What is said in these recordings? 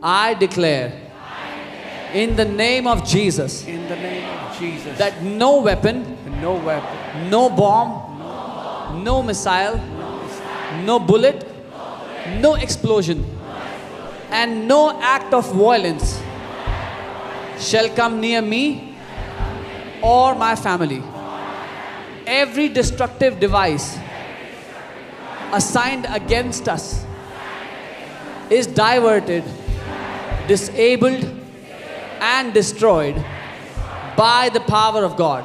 I declare in the name of Jesus in the name of Jesus that no weapon, no weapon, no bomb, no missile, no bullet, no explosion, and no act of violence shall come near me or my family. Every destructive device assigned against us is diverted, disabled, and destroyed by the power of God.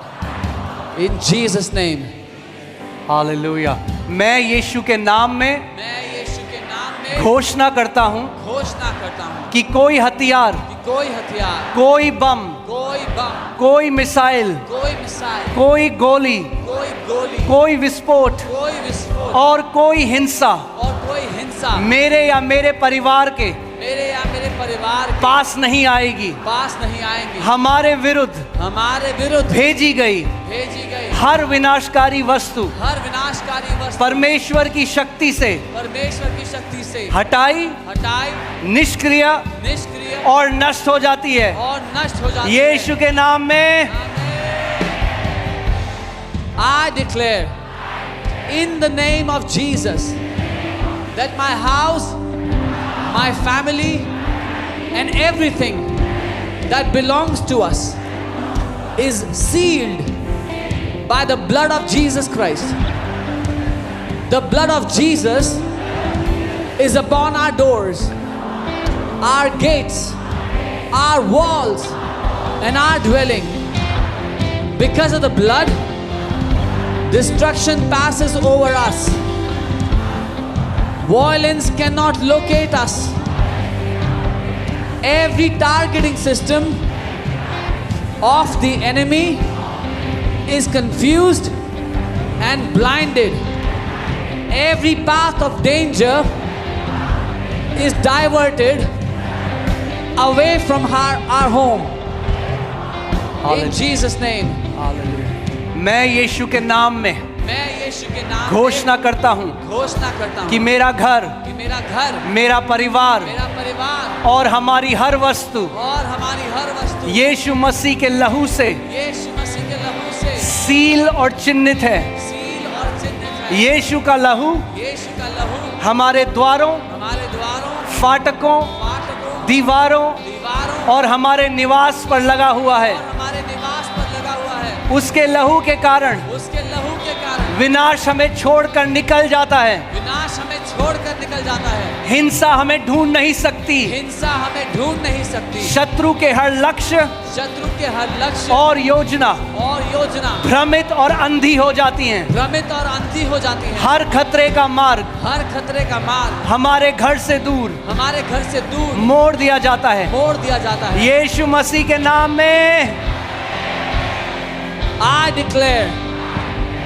In Jesus' name. Hallelujah. मैं यीशु के नाम में मैं यीशु के नाम में घोषणा करता हूँ घोषणा करता हूँ कि कोई हथियार, कि कोई हथियार, कोई बम, कोई मिसाइल, कोई गोली, कोई विस्फोट और कोई हिंसा मेरे या मेरे परिवार के पास नहीं आएगी। हमारे विरुद्ध भेजी गई हर विनाशकारी वस्तु परमेश्वर की शक्ति से हटाई, निष्क्रिय और नष्ट हो जाती है यीशु के नाम में। I declare in the name of Jesus that my house, my family, and everything that belongs to us is sealed by the blood of Jesus Christ. The blood of Jesus is upon our doors, our gates, our walls, and our dwelling. Because of the blood, destruction passes over us. Violence cannot locate us. Every targeting system of the enemy is confused and blinded. Every path of danger is diverted away from our home. In Jesus' name. मैं यीशु के नाम में घोषणा करता हूँ कि मेरा घर, मेरा परिवार और हमारी हर वस्तु यीशु मसीह के लहू से सील और चिन्हित है। यीशु का लहू हमारे द्वारों, फाटकों, दीवारों और हमारे निवास पर लगा हुआ है। उसके लहू के कारण विनाश हमें छोड़कर निकल जाता है। हिंसा हमें ढूंढ नहीं सकती। शत्रु के हर लक्ष्य और योजना भ्रमित और अंधी हो जाती हैं। हर खतरे का मार्ग हमारे घर से दूर मोड़ दिया जाता है। यीशु मसीह के नाम में I declare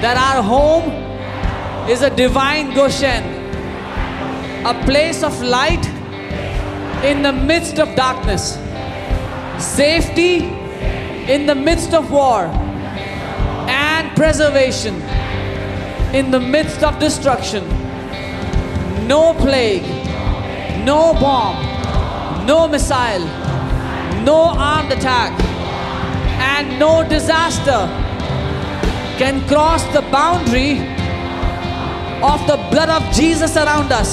that our home is a divine Goshen, a place of light in the midst of darkness, safety in the midst of war, and preservation in the midst of destruction. No plague, no bomb, no missile, no armed attack, and no disaster can cross the boundary of the blood of Jesus around us.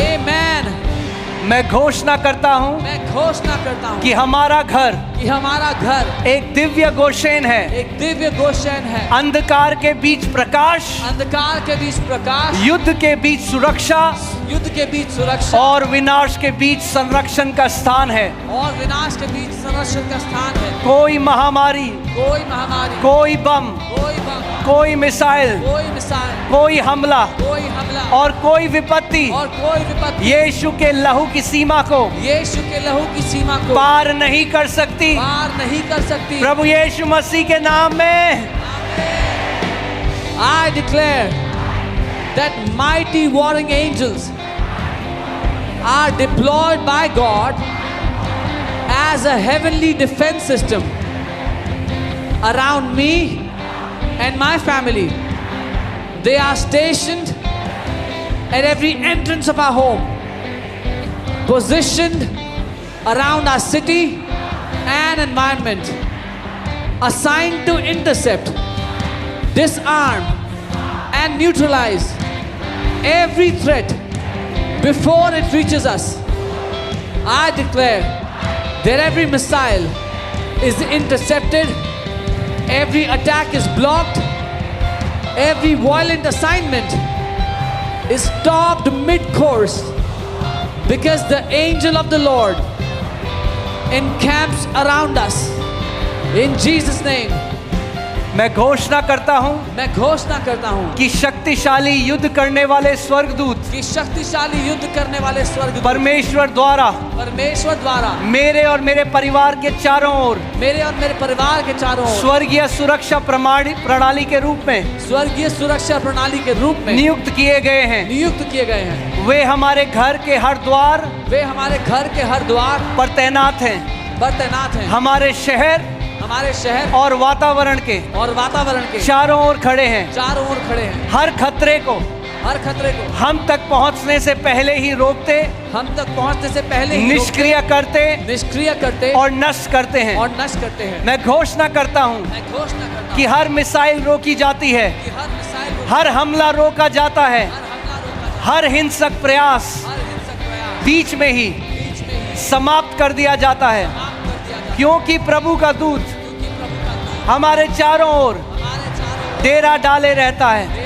Amen. मैं घोषणा करता हूँ कि हमारा घर एक दिव्य गोशेन है। अंधकार के बीच प्रकाश, युद्ध के बीच सुरक्षा और विनाश के बीच संरक्षण का स्थान है। कोई महामारी, कोई बम, कोई मिसाइल, कोई हमला और कोई विपत्ति यीशु के लहू की सीमा को पार नहीं कर सकती। प्रभु यीशु मसीह के नाम में I declare that mighty warring angels are deployed by God as a heavenly defense system around me and my family. They are stationed at every entrance of our home, positioned around our city and environment, assigned to intercept, disarm, and neutralize every threat before it reaches us. I declare that every missile is intercepted, every attack is blocked, every violent assignment is stopped mid-course, because the angel of the Lord encamps around us. In Jesus' name. मैं घोषणा करता हूं कि शक्तिशाली युद्ध करने वाले स्वर्गदूत परमेश्वर द्वारा मेरे और मेरे परिवार के चारों ओर स्वर्गीय सुरक्षा प्रणाली के रूप में नियुक्त किए गए हैं। वे हमारे घर के हर द्वार पर तैनात हैं। हमारे शहर और वातावरण के चारों ओर खड़े हैं। हर खतरे को हम तक पहुंचने से पहले ही रोकते, निष्क्रिय करते और नष्ट करते हैं। मैं घोषणा करता हूं कि हर मिसाइल रोकी जाती है, हर हमला रोका जाता है, हर हिंसक प्रयास बीच में ही समाप्त कर दिया जाता है, क्योंकि प्रभु का दूत हमारे चारों ओर डेरा डाले रहता है।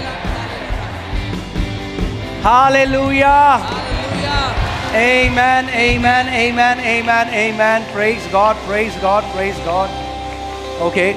हालेलुया, आमेन, आमेन, आमेन, आमेन, आमेन। Praise God, praise God, praise God. Okay.